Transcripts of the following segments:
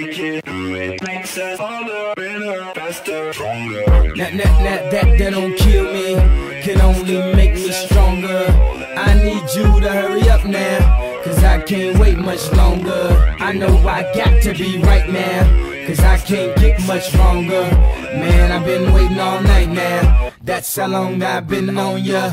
make it, do it makes us harder, better, faster, stronger. That don't kill me, can only make me stronger. I need you to hurry up now, cause I can't wait much longer. I know I got to be right now, cause I can't get much longer. Man, I've been waiting all night now, that's how long I've been on ya.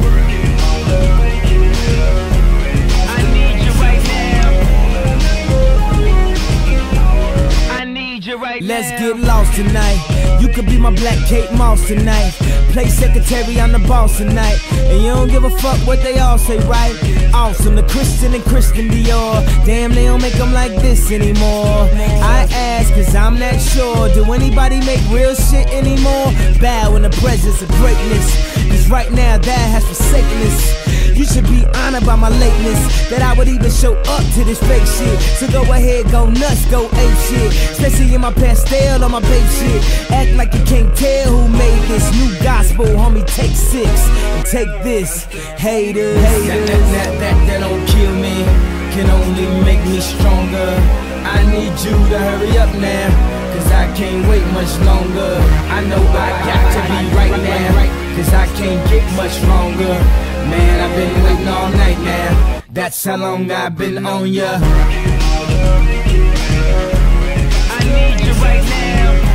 Let's get lost tonight. You could be my Black Kate Moss tonight. Play secretary, I'm the boss tonight. And you don't give a fuck what they all say, right? Awesome, the Christian and Christian Dior. Damn, they don't make them like this anymore. I ask, cause I'm not sure. Do anybody make real shit anymore? Bow in the presence of greatness, cause right now that has forsaken us. You should be honored by my lateness, that I would even show up to this fake shit. So go ahead, go nuts, go ape shit. Especially in my pastel on my babe shit. Act like you can't tell who made this new gospel, homie. Take 6 and take this, haters. That don't kill me, can only make me stronger. I need you to hurry up now, cause I can't wait much longer. I know I got to be right now, cause I can't get much longer. Man, I've been waiting all night now, that's how long I've been on ya. I need you right now.